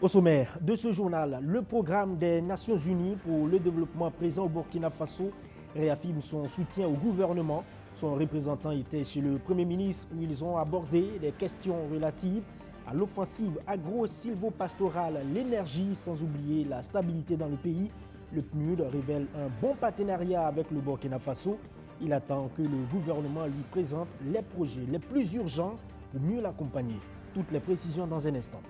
Au sommaire de ce journal, le programme des Nations Unies pour le développement présent au Burkina Faso réaffirme son soutien au gouvernement. Son représentant était chez le Premier ministre où ils ont abordé des questions relatives à l'offensive agro-silvopastorale, l'énergie sans oublier la stabilité dans le pays. Le PNUD révèle un bon partenariat avec le Burkina Faso. Il attend que le gouvernement lui présente les projets les plus urgents pour mieux l'accompagner. Toutes les précisions dans un instant.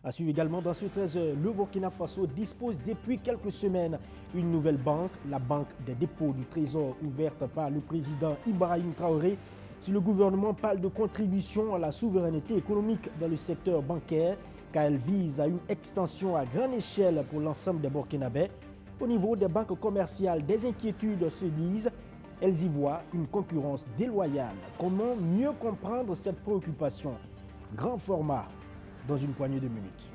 À suivre également dans ce 13h, le Burkina Faso dispose depuis quelques semaines une nouvelle banque, la Banque des dépôts du Trésor, ouverte par le président Ibrahim Traoré. Si le gouvernement parle de contribution à la souveraineté économique dans le secteur bancaire, car elle vise à une extension à grande échelle pour l'ensemble des Burkinabés, au niveau des banques commerciales, des inquiétudes se disent. Elles y voient une concurrence déloyale. Comment mieux comprendre cette préoccupation? Grand format dans une poignée de minutes.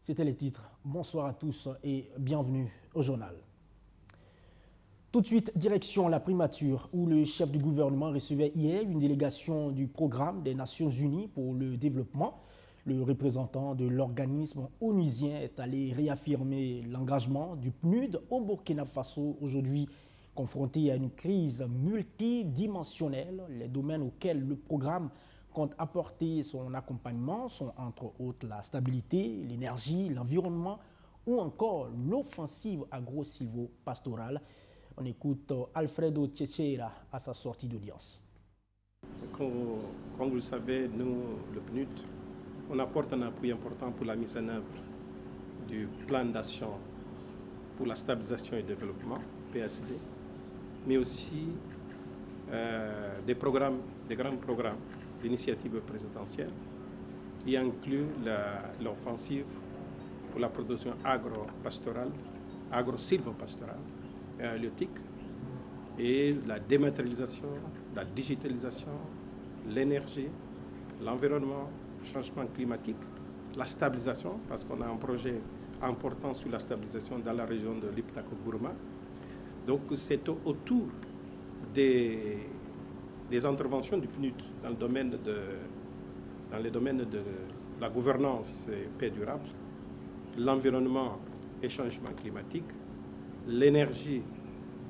C'était les titres. Bonsoir à tous et bienvenue au journal. Tout de suite, direction la primature où le chef du gouvernement recevait hier une délégation du programme des Nations Unies pour le développement. Le représentant de l'organisme onusien est allé réaffirmer l'engagement du PNUD au Burkina Faso, aujourd'hui confronté à une crise multidimensionnelle. Les domaines auxquels le programme compte apporter son accompagnement sont entre autres la stabilité, l'énergie, l'environnement ou encore l'offensive agro-silvopastorale. On écoute Alfredo Tchétchéra à sa sortie d'audience. Comme vous le savez, nous, le PNUD, on apporte un appui important pour la mise en œuvre du plan d'action pour la stabilisation et le développement, PSD, mais aussi des grands programmes d'initiatives présidentielles qui incluent l'offensive pour la production agro-pastorale, agro-silvopastorale et halieutique, et la dématérialisation, la digitalisation, l'énergie, l'environnement, le changement climatique, la stabilisation, parce qu'on a un projet important sur la stabilisation dans la région de l'Iptako-Gourma. Donc c'est autour des interventions du PNUD dans le domaine de la gouvernance et paix durable, l'environnement et changement climatique, l'énergie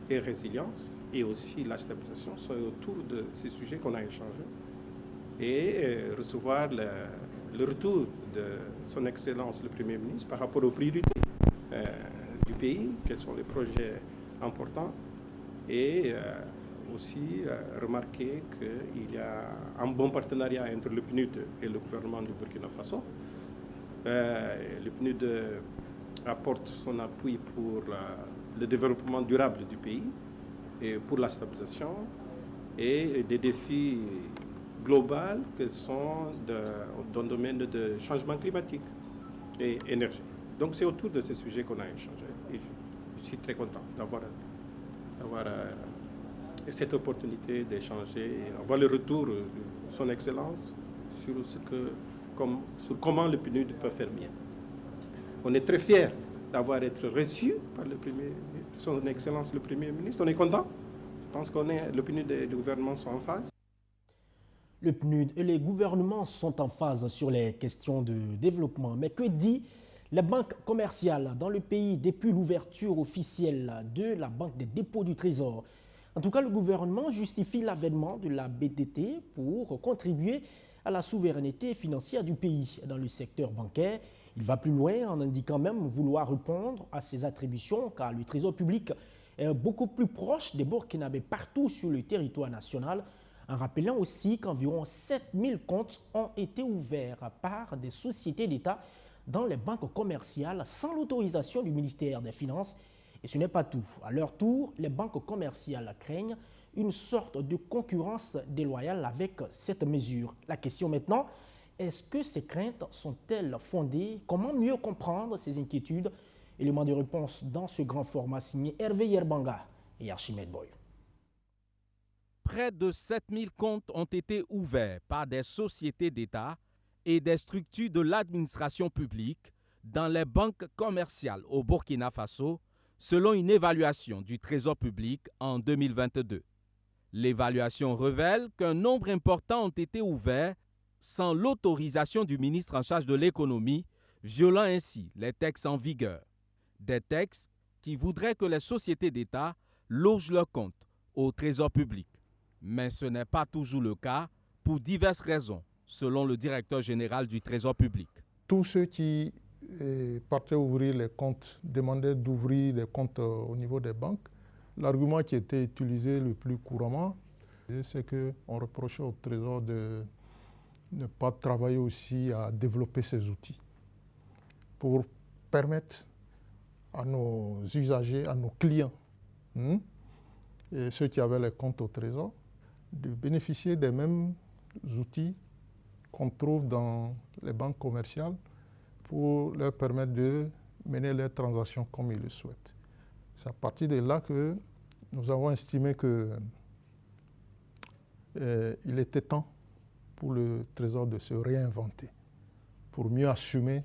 et résilience, et aussi la stabilisation, sont autour de ces sujets qu'on a échangés, et recevoir le retour de son Excellence le Premier ministre par rapport aux priorités du pays, quels sont les projets importants, et aussi remarquer qu'il y a un bon partenariat entre le PNUD et le gouvernement du Burkina Faso. Le PNUD apporte son appui pour le développement durable du pays et pour la stabilisation et des défis globaux qui sont dans le domaine de changement climatique et énergie. Donc c'est autour de ces sujets qu'on a échangé et je suis très content d'avoir cette opportunité d'échanger et avoir le retour de son Excellence sur comment le PNUD peut faire mieux. On est très fiers d'avoir été reçus par son Excellence le Premier ministre. On est content. Je pense que le PNUD et le gouvernement sont en phase. Le PNUD et les gouvernements sont en phase sur les questions de développement. Mais que dit les banques commerciales dans le pays depuis l'ouverture officielle de la Banque des dépôts du Trésor? En tout cas, le gouvernement justifie l'avènement de la BDT pour contribuer à la souveraineté financière du pays dans le secteur bancaire. Il va plus loin en indiquant même vouloir répondre à ses attributions car le Trésor public est beaucoup plus proche des Burkinabés partout sur le territoire national, en rappelant aussi qu'environ 7000 comptes ont été ouverts par des sociétés d'État dans les banques commerciales sans l'autorisation du ministère des Finances. Et ce n'est pas tout. À leur tour, les banques commerciales craignent une sorte de concurrence déloyale avec cette mesure. La question maintenant, est-ce que ces craintes sont-elles fondées? Comment mieux comprendre ces inquiétudes? Élément de réponse dans ce grand format signé Hervé Yerbanga et Archimède Boy. Près de 7000 comptes ont été ouverts par des sociétés d'État et des structures de l'administration publique dans les banques commerciales au Burkina Faso, selon une évaluation du Trésor public en 2022. L'évaluation révèle qu'un nombre important ont été ouverts sans l'autorisation du ministre en charge de l'économie, violant ainsi les textes en vigueur. Des textes qui voudraient que les sociétés d'État logent leurs comptes au Trésor public. Mais ce n'est pas toujours le cas pour diverses raisons, selon le directeur général du Trésor public. Tous ceux qui partaient ouvrir les comptes demandaient d'ouvrir les comptes au niveau des banques. L'argument qui était utilisé le plus couramment, c'est qu'on reprochait au Trésor de ne pas travailler aussi à développer ces outils pour permettre à nos usagers, à nos clients, et ceux qui avaient les comptes au Trésor, de bénéficier des mêmes outils qu'on trouve dans les banques commerciales pour leur permettre de mener leurs transactions comme ils le souhaitent. C'est à partir de là que nous avons estimé qu'il était temps pour le Trésor de se réinventer, pour mieux assumer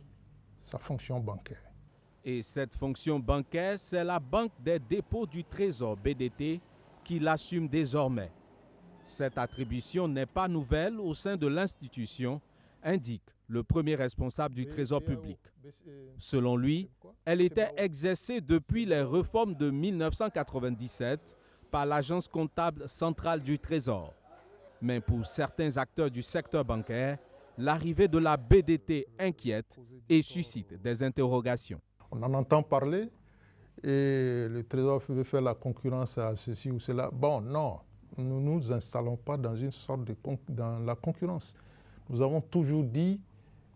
sa fonction bancaire. Et cette fonction bancaire, c'est la Banque des dépôts du Trésor, BDT, qui l'assume désormais. Cette attribution n'est pas nouvelle au sein de l'institution, indique le premier responsable du Trésor public. Selon lui, elle était exercée depuis les réformes de 1997 par l'Agence comptable centrale du Trésor. Mais pour certains acteurs du secteur bancaire, l'arrivée de la BDT inquiète et suscite des interrogations. On en entend parler et le Trésor veut faire la concurrence à ceci ou cela. Bon, non, nous ne nous installons pas dans une sorte dans la concurrence. Nous avons toujours dit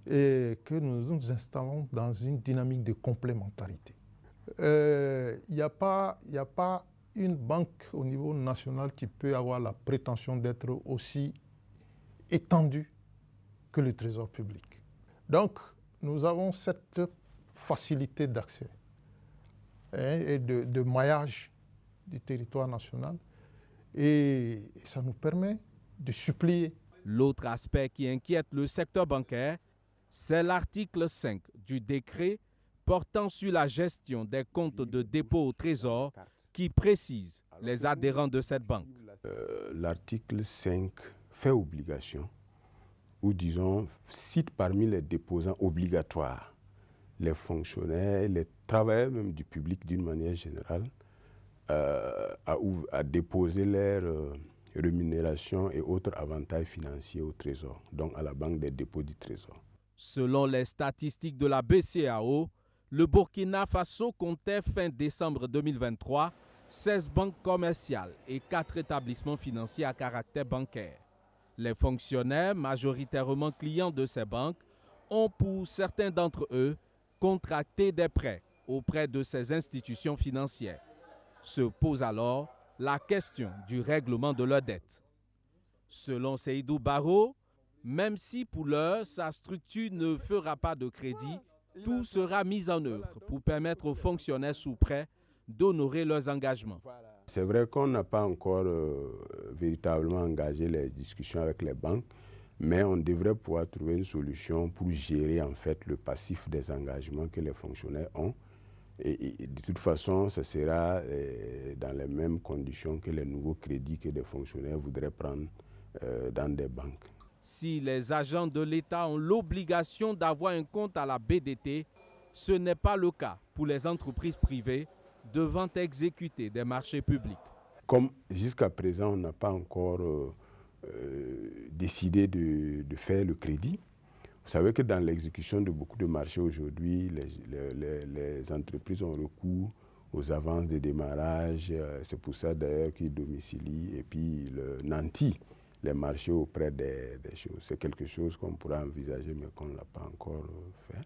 que nous nous installons dans une dynamique de complémentarité. Il n'y a pas une banque au niveau national qui peut avoir la prétention d'être aussi étendue que le Trésor public. Donc, nous avons cette facilité d'accès et de maillage du territoire national et ça nous permet de supplier. L'autre aspect qui inquiète le secteur bancaire, c'est l'article 5 du décret portant sur la gestion des comptes de dépôt au Trésor qui précise les adhérents de cette banque. L'article 5 fait obligation, ou disons, cite parmi les déposants obligatoires les fonctionnaires, les travailleurs même du public d'une manière générale, à déposer leurs rémunérations et autres avantages financiers au Trésor, donc à la Banque des dépôts du Trésor. Selon les statistiques de la BCEAO, le Burkina Faso comptait fin décembre 2023 16 banques commerciales et 4 établissements financiers à caractère bancaire. Les fonctionnaires, majoritairement clients de ces banques, ont pour certains d'entre eux contracté des prêts auprès de ces institutions financières. Se pose alors la question du règlement de leurs dettes. Selon Seydou Barro, même si pour l'heure sa structure ne fera pas de crédit, tout sera mis en œuvre pour permettre aux fonctionnaires sous prêt d'honorer leurs engagements. C'est vrai qu'on n'a pas encore véritablement engagé les discussions avec les banques, mais on devrait pouvoir trouver une solution pour gérer en fait le passif des engagements que les fonctionnaires ont. Et de toute façon, ce sera dans les mêmes conditions que les nouveaux crédits que des fonctionnaires voudraient prendre dans des banques. Si les agents de l'État ont l'obligation d'avoir un compte à la BDT, ce n'est pas le cas pour les entreprises privées devant exécuter des marchés publics. Comme jusqu'à présent, on n'a pas encore décidé de faire le crédit. Vous savez que dans l'exécution de beaucoup de marchés aujourd'hui, les entreprises ont recours aux avances de démarrage. C'est pour ça d'ailleurs qu'ils domicilient et puis nantient les marchés auprès des choses. C'est quelque chose qu'on pourrait envisager mais qu'on ne l'a pas encore fait.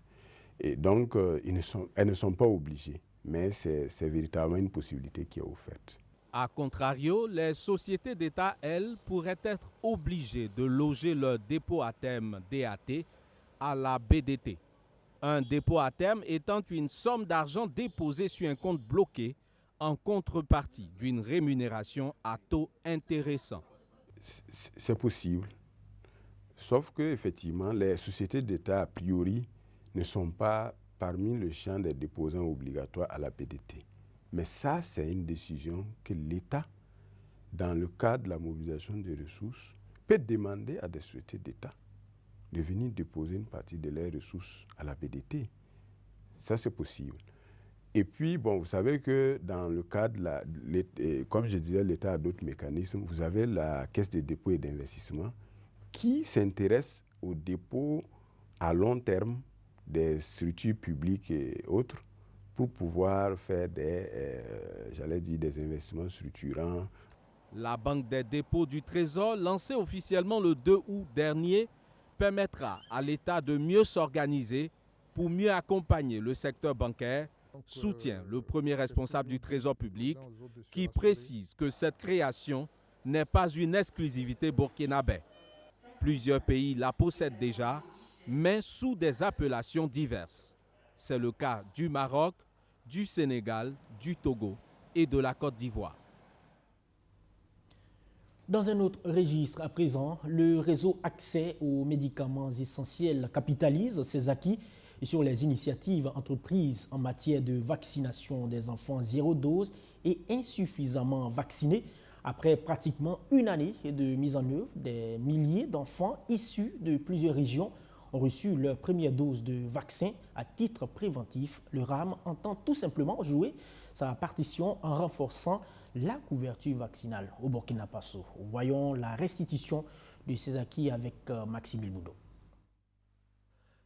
Et donc, elles ne sont pas obligées, mais c'est véritablement une possibilité qui est offerte. A contrario, les sociétés d'État, elles, pourraient être obligées de loger leur dépôt à terme DAT à la BDT. Un dépôt à terme étant une somme d'argent déposée sur un compte bloqué en contrepartie d'une rémunération à taux intéressant. C'est possible, sauf que effectivement, les sociétés d'État, a priori, ne sont pas parmi le champ des déposants obligatoires à la BDT. Mais ça, c'est une décision que l'État, dans le cadre de la mobilisation des ressources, peut demander à des sociétés d'État de venir déposer une partie de leurs ressources à la BDT. Ça, c'est possible. Et puis, bon, vous savez que dans le cadre, comme je disais, l'État a d'autres mécanismes. Vous avez la Caisse de dépôt et d'investissement qui s'intéresse aux dépôts à long terme des structures publiques et autres pour pouvoir faire des investissements structurants. La Banque des dépôts du Trésor, lancée officiellement le 2 août dernier, permettra à l'État de mieux s'organiser pour mieux accompagner le secteur bancaire, soutient le premier responsable du Trésor public qui précise que cette création n'est pas une exclusivité burkinabé. Plusieurs pays la possèdent déjà, mais sous des appellations diverses. C'est le cas du Maroc, du Sénégal, du Togo et de la Côte d'Ivoire. Dans un autre registre à présent, le réseau Accès aux médicaments essentiels capitalise ses acquis sur les initiatives entreprises en matière de vaccination des enfants 0 dose et insuffisamment vaccinés. Après pratiquement une année de mise en œuvre, des milliers d'enfants issus de plusieurs régions ont reçu leur première dose de vaccin à titre préventif. Le RAM entend tout simplement jouer sa partition en renforçant la couverture vaccinale au Burkina Faso. Voyons la restitution de ces acquis avec Maxime Boudot.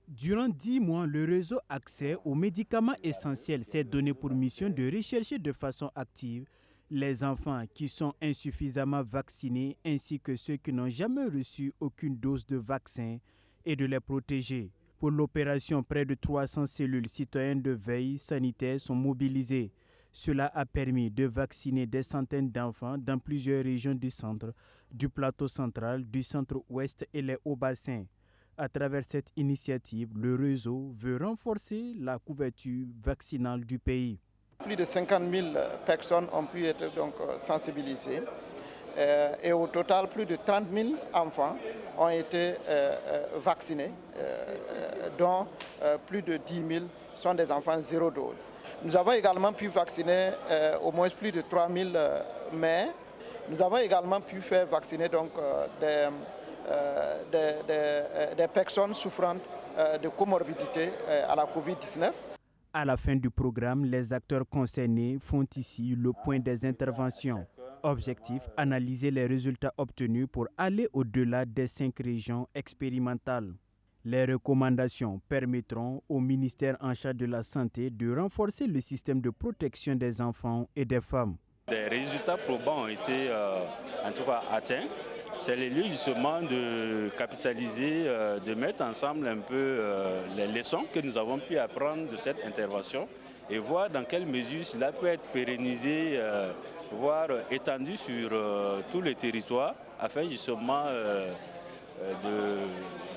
Durant 10 mois, le réseau Accès aux médicaments essentiels s'est donné pour mission de rechercher de façon active les enfants qui sont insuffisamment vaccinés ainsi que ceux qui n'ont jamais reçu aucune dose de vaccin et de les protéger. Pour l'opération, près de 300 cellules citoyennes de veille sanitaire sont mobilisées. Cela a permis de vacciner des centaines d'enfants dans plusieurs régions du centre, du plateau central, du centre-ouest et les hauts-bassins. À travers cette initiative, le réseau veut renforcer la couverture vaccinale du pays. Plus de 50 000 personnes ont pu être donc sensibilisées et au total, plus de 30 000 enfants ont été vaccinés, dont plus de 10 000 sont des enfants 0 dose. Nous avons également pu vacciner au moins plus de 3 000 mères. Nous avons également pu faire vacciner donc, des personnes souffrant de comorbidité à la COVID-19. À la fin du programme, les acteurs concernés font ici le point des interventions. Objectif, analyser les résultats obtenus pour aller au-delà des 5 régions expérimentales. Les recommandations permettront au ministère en charge de la Santé de renforcer le système de protection des enfants et des femmes. Des résultats probants ont été en tout cas atteints. C'est le lieu justement de capitaliser, de mettre ensemble un peu les leçons que nous avons pu apprendre de cette intervention et voir dans quelle mesure cela peut être pérennisé, voire étendu sur tous les territoires afin justement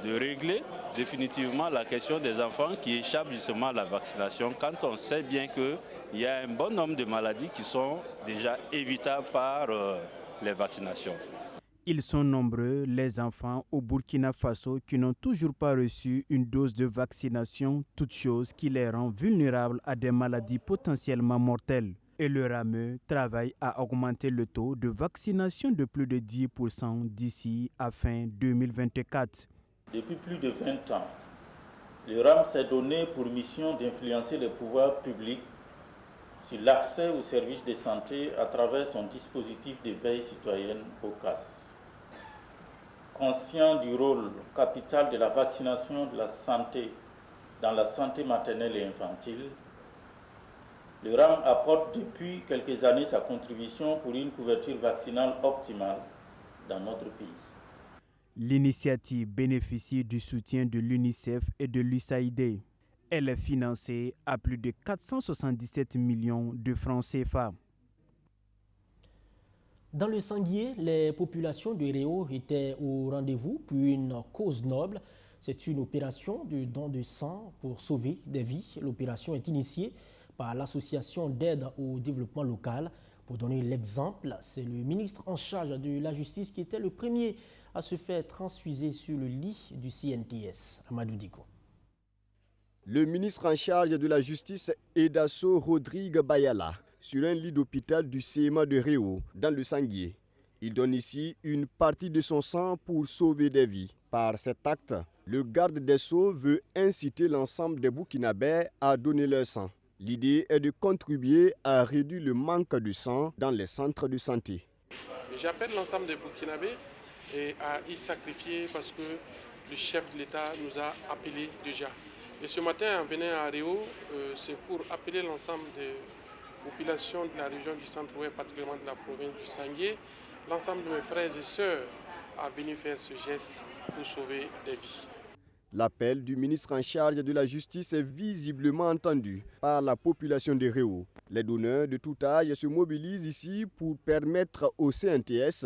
de régler définitivement la question des enfants qui échappent justement à la vaccination quand on sait bien qu'il y a un bon nombre de maladies qui sont déjà évitables par les vaccinations. Ils sont nombreux, les enfants au Burkina Faso qui n'ont toujours pas reçu une dose de vaccination, toute chose qui les rend vulnérables à des maladies potentiellement mortelles. Et le RAME travaille à augmenter le taux de vaccination de plus de 10% d'ici à fin 2024. Depuis plus de 20 ans, le RAM s'est donné pour mission d'influencer les pouvoirs publics sur l'accès aux services de santé à travers son dispositif de veille citoyenne OCAS. Conscient du rôle capital de la vaccination de la santé dans la santé maternelle et infantile, le RAM apporte depuis quelques années sa contribution pour une couverture vaccinale optimale dans notre pays. L'initiative bénéficie du soutien de l'UNICEF et de l'USAID. Elle est financée à plus de 477 millions de francs CFA. Dans le Sanguier, les populations de Réau étaient au rendez-vous pour une cause noble. C'est une opération de don de sang pour sauver des vies. L'opération est initiée par l'association d'aide au développement local. Pour donner l'exemple, c'est le ministre en charge de la justice qui était le premier à se faire transfuser sur le lit du CNTS. Amadou Diko. Le ministre en charge de la justice Edasso Rodrigue Bayala sur un lit d'hôpital du CMA de Réau, dans le Sanguier. Il donne ici une partie de son sang pour sauver des vies. Par cet acte, Le garde des Sceaux veut inciter l'ensemble des Burkinabés à donner leur sang. L'idée est de contribuer à réduire le manque de sang dans les centres de santé. J'appelle l'ensemble des Burkinabés à y sacrifier parce que le chef de l'État nous a appelés déjà. Et ce matin, en venant à Réau, c'est pour appeler l'ensemble des populations de la région du centre-ouest, particulièrement de la province du Sangué, l'ensemble de mes frères et sœurs à venir faire ce geste pour sauver des vies. L'appel du ministre en charge de la Justice est visiblement entendu par la population de Réau. Les donneurs de tout âge se mobilisent ici pour permettre au CNTS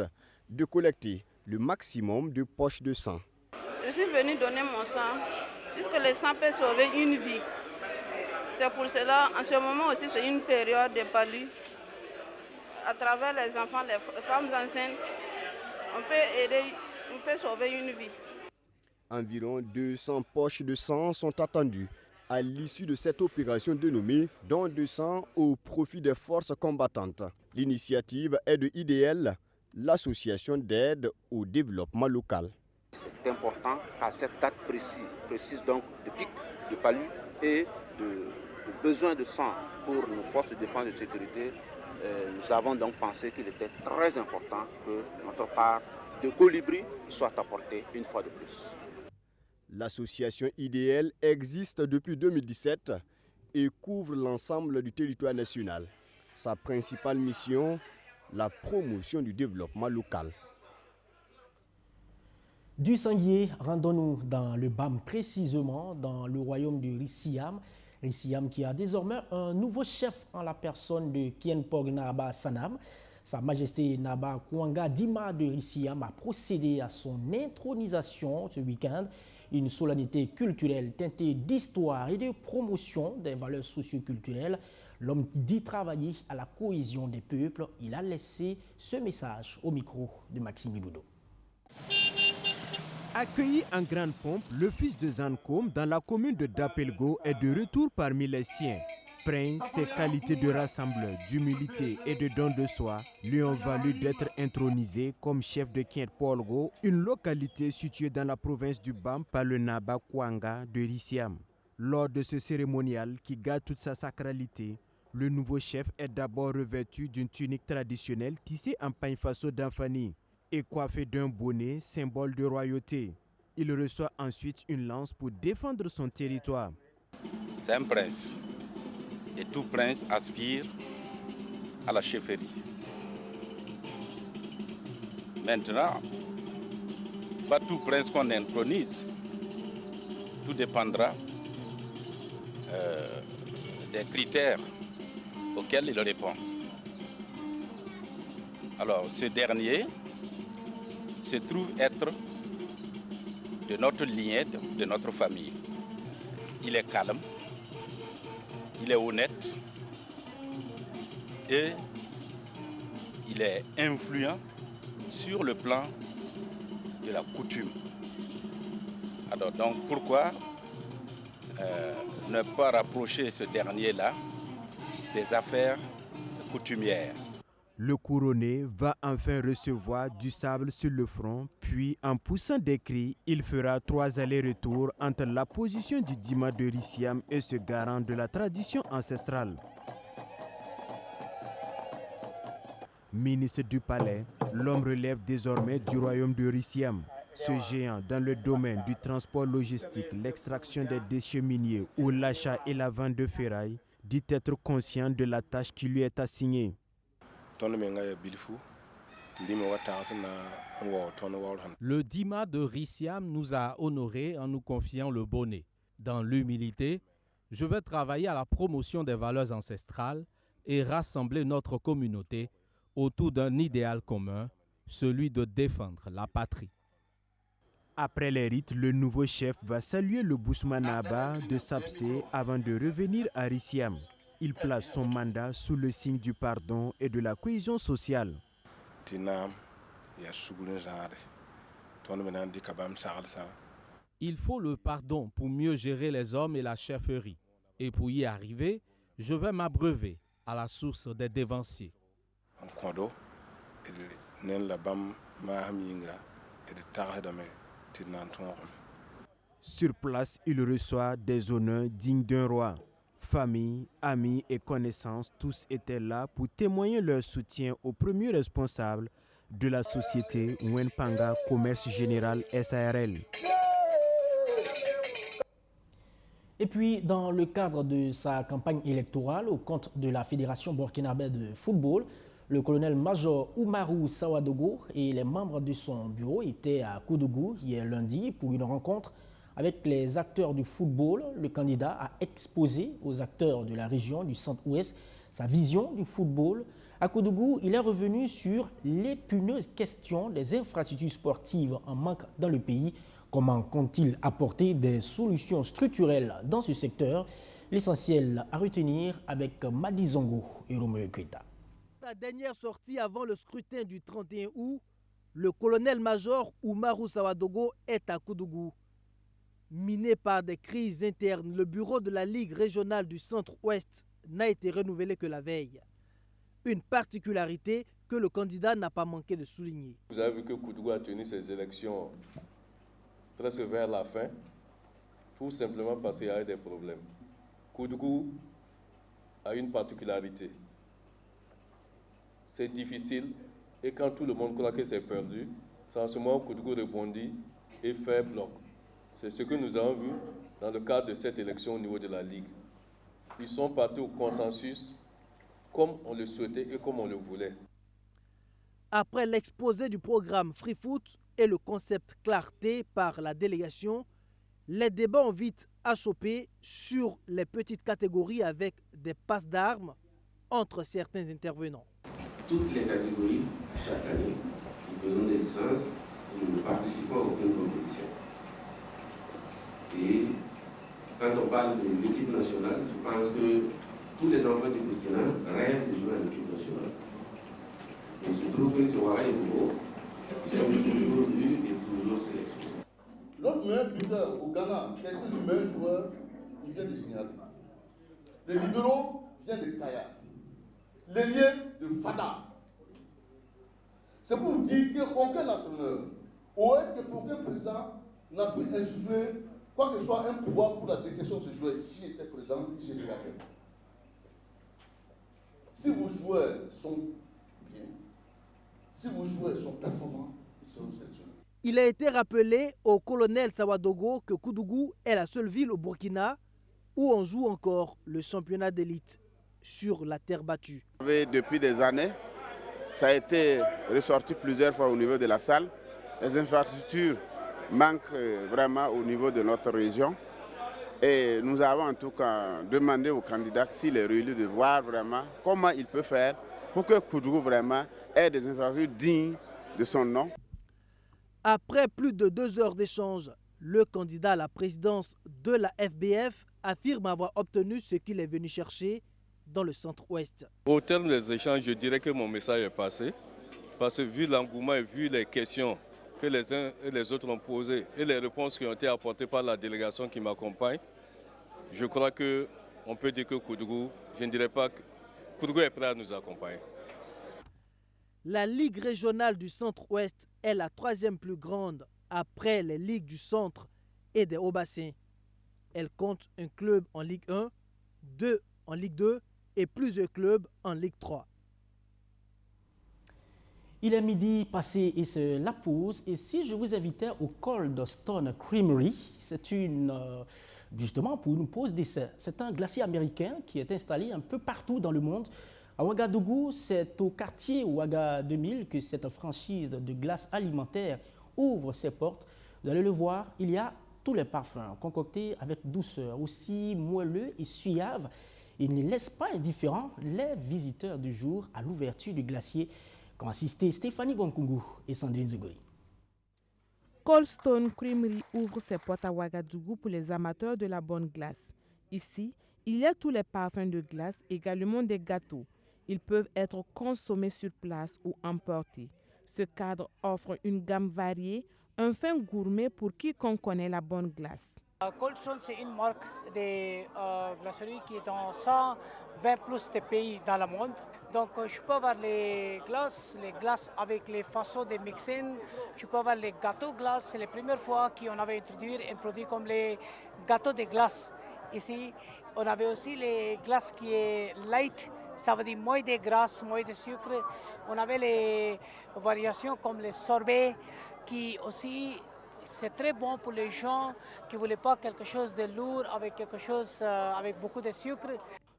de collecter le maximum de poches de sang. Je suis venu donner mon sang, puisque le sang peut sauver une vie. C'est pour cela, en ce moment aussi, c'est une période de palu. À travers les enfants, les femmes enceintes, on peut aider, on peut sauver une vie. Environ 200 poches de sang sont attendues à l'issue de cette opération dénommée don de sang au profit des forces combattantes. L'initiative est de IDL, l'association d'aide au développement local. C'est important qu'à cette date précise donc de pic, de palu et de besoin de sang pour nos forces de défense et de sécurité, nous avons donc pensé qu'il était très important que notre part de colibri soit apportée une fois de plus. L'association IDL existe depuis 2017 et couvre l'ensemble du territoire national. Sa principale mission, la promotion du développement local. Du Sangué, rendons-nous dans le BAM, précisément dans le royaume de Rissiam. Rissiam qui a désormais un nouveau chef en la personne de Kienpog Naba Sanam. Sa Majesté Naba Kouanga Dima de Rissiam a procédé à son intronisation ce week-end. Une solennité culturelle teintée d'histoire et de promotion des valeurs socio-culturelles. L'homme qui dit travailler à la cohésion des peuples, il a laissé ce message au micro de Maxime Liboudou. Accueilli en grande pompe, le fils de Zankom dans la commune de Dapelgo est de retour parmi les siens. Prince, ses qualités de rassembleur, d'humilité et de don de soi lui ont valu d'être intronisé comme chef de Kienpolgo, une localité située dans la province du BAM par le Naba Kouanga de Rissiam. Lors de ce cérémonial qui garde toute sa sacralité, le nouveau chef est d'abord revêtu d'une tunique traditionnelle tissée en pagne faso d'Anfani et coiffé d'un bonnet, symbole de royauté. Il reçoit ensuite une lance pour défendre son territoire. C'est un prince. Et tout prince aspire à la chefferie. Maintenant, pas tout prince qu'on intronise. Tout dépendra des critères auxquels il répond. Alors, ce dernier se trouve être de notre lignée, de notre famille. Il est calme. Il est honnête et il est influent sur le plan de la coutume. Alors donc pourquoi ne pas rapprocher ce dernier-là des affaires coutumières? Le couronné va enfin recevoir du sable sur le front, puis en poussant des cris, il fera 3 allers-retours entre la position du Dima de Rissiam et ce garant de la tradition ancestrale. Ministre du palais, l'homme relève désormais du royaume de Rissiam. Ce géant dans le domaine du transport logistique, l'extraction des déchets miniers ou l'achat et la vente de ferraille, dit être conscient de la tâche qui lui est assignée. Le Dima de Rissiam nous a honorés en nous confiant le bonnet. Dans l'humilité, je vais travailler à la promotion des valeurs ancestrales et rassembler notre communauté autour d'un idéal commun, celui de défendre la patrie. Après les rites, le nouveau chef va saluer le Bousmanaba de Sapsé avant de revenir à Rissiam. Il place son mandat sous le signe du pardon et de la cohésion sociale. Il faut le pardon pour mieux gérer les hommes et la chefferie. Et pour y arriver, je vais m'abreuver à la source des dévanciers. Sur place, il reçoit des honneurs dignes d'un roi. Famille, amis et connaissances, tous étaient là pour témoigner leur soutien au premier responsable de la société Mwenpanga Commerce Général SARL. Et puis, dans le cadre de sa campagne électorale au compte de la Fédération burkinabé de football, le colonel-major Oumarou Sawadogo et les membres de son bureau étaient à Koudougou hier lundi pour une rencontre avec les acteurs du football. Le candidat a exposé aux acteurs de la région du Centre-Ouest sa vision du football. À Koudougou, il est revenu sur l'épineuse question des infrastructures sportives en manque dans le pays. Comment compte-t-il apporter des solutions structurelles dans ce secteur? L'essentiel à retenir avec Madi Zongo et Romeo Keita. Sa dernière sortie avant le scrutin du 31 août, le colonel-major Oumarou Sawadogo est à Koudougou. Miné par des crises internes, le bureau de la Ligue régionale du Centre-Ouest n'a été renouvelé que la veille. Une particularité que le candidat n'a pas manqué de souligner. Vous avez vu que Koudougou a tenu ses élections presque vers la fin, tout simplement parce qu'il y a eu des problèmes. Koudougou a une particularité. C'est difficile et quand tout le monde croit que c'est perdu, c'est en ce moment que Koudougou rebondit et fait bloc. C'est ce que nous avons vu dans le cadre de cette élection au niveau de la Ligue. Ils sont partis au consensus comme on le souhaitait et comme on le voulait. Après l'exposé du programme Free Foot et le concept clarté par la délégation, les débats ont vite achoppé sur les petites catégories avec des passes d'armes entre certains intervenants. Toutes les catégories, chaque année, nous donnons des licences et nous ne participons à aucune compétition. Et quand on parle de l'équipe nationale, je pense que tous les enfants du Burkina rêvent de jouer à l'équipe nationale. Il se trouve que ce Ouara et Bobo, ils sont toujours vus et toujours sélectionnés. L'autre meilleur buteur au Ghana, qui est le meilleur joueur, il vient de signaler. Les libéraux viennent de Kaya. Les liens de Fada. C'est pour dire qu'aucun entraîneur, aucun président n'a pu insuffler quoi que ce soit un pouvoir pour la détection de ce joueur. S'il était présent, il serait rappelé. Si vos joueurs sont bien, si vos joueurs sont performants, ils seront sélectionnés. Il a été rappelé au colonel Sawadogo que Koudougou est la seule ville au Burkina où on joue encore le championnat d'élite sur la terre battue. Depuis des années, ça a été ressorti plusieurs fois au niveau de la salle. Les infrastructures manquent vraiment au niveau de notre région. Et nous avons en tout cas demandé aux candidats s'il est réélu de voir vraiment comment il peut faire pour que Koudougou vraiment ait des infrastructures dignes de son nom. Après plus de 2 heures d'échange, le candidat à la présidence de la FBF affirme avoir obtenu ce qu'il est venu chercher dans le Centre-Ouest. Au terme des échanges, je dirais que mon message est passé. Parce que vu l'engouement et vu les questions que les uns et les autres ont posées et les réponses qui ont été apportées par la délégation qui m'accompagne, je crois qu'on peut dire que Koudougou, je ne dirais pas que Koudougou est prêt à nous accompagner. La Ligue régionale du Centre-Ouest est la 3e plus grande après les ligues du Centre et des Hauts-Bassins. Elle compte un club en Ligue 1, 2 en Ligue 2 et plusieurs clubs en Ligue 3. Il est midi passé et c'est la pause. Et si je vous invitais au Cold Stone Creamery, c'est justement pour une pause d'essai. C'est un glacier américain qui est installé un peu partout dans le monde. À Ouagadougou, c'est au quartier Ouaga 2000 que cette franchise de glace alimentaire ouvre ses portes. Vous allez le voir, il y a tous les parfums concoctés avec douceur, aussi moelleux et suaves. Il ne laisse pas indifférents les visiteurs du jour à l'ouverture du glacier qu'ont assisté Stéphanie Gonkungu et Sandrine Zugoy. Cold Stone Creamery ouvre ses portes à Ouagadougou pour les amateurs de la bonne glace. Ici, il y a tous les parfums de glace, également des gâteaux. Ils peuvent être consommés sur place ou emportés. Ce cadre offre une gamme variée, un fin gourmet pour quiconque connaît la bonne glace. Cold Stone, c'est une marque de glacerie qui est dans 120 plus de pays dans le monde. Donc, je peux avoir les glaces avec les façons de mixer. Je peux avoir les gâteaux glaces. C'est la première fois qu'on avait introduit un produit comme les gâteaux de glace. Ici, on avait aussi les glaces qui est light, ça veut dire moins de graisse, moins de sucre. On avait les variations comme les sorbets qui aussi... C'est très bon pour les gens qui ne voulaient pas quelque chose de lourd avec quelque chose avec beaucoup de sucre.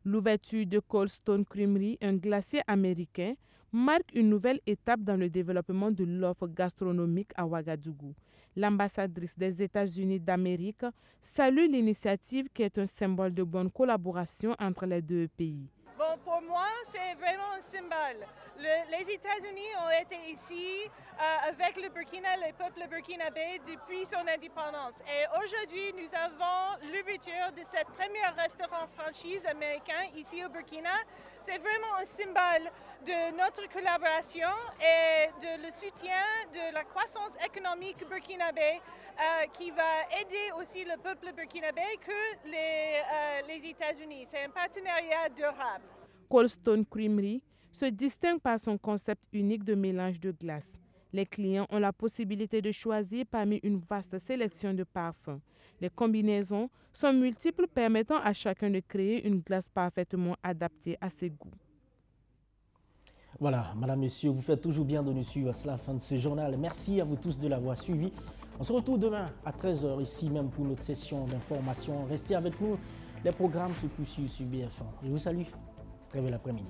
L'ouverture de Cold Stone Creamery, un glacier américain, marque une nouvelle étape dans le développement de l'offre gastronomique à Ouagadougou. L'ambassadrice des États-Unis d'Amérique salue l'initiative qui est un symbole de bonne collaboration entre les deux pays. Bon, pour moi, c'est vraiment un symbole. Les États-Unis ont été ici avec le Burkina, le peuple burkinabé, depuis son indépendance. Et aujourd'hui, nous avons l'ouverture de cette première restaurant franchise américain ici au Burkina. C'est vraiment un symbole de notre collaboration et de le soutien de la croissance économique burkinabé qui va aider aussi le peuple burkinabé que les États-Unis. C'est un partenariat durable. Cold Stone Creamery se distingue par son concept unique de mélange de glace. Les clients ont la possibilité de choisir parmi une vaste sélection de parfums. Les combinaisons sont multiples, permettant à chacun de créer une glace parfaitement adaptée à ses goûts. Voilà, madame, messieurs, vous faites toujours bien de nous suivre. C'est la fin de ce journal. Merci à vous tous de l'avoir suivi. On se retrouve demain à 13h ici même pour notre session d'information. Restez avec nous. Les programmes se poursuivent sur BF1. Je vous salue. Très bel après-midi.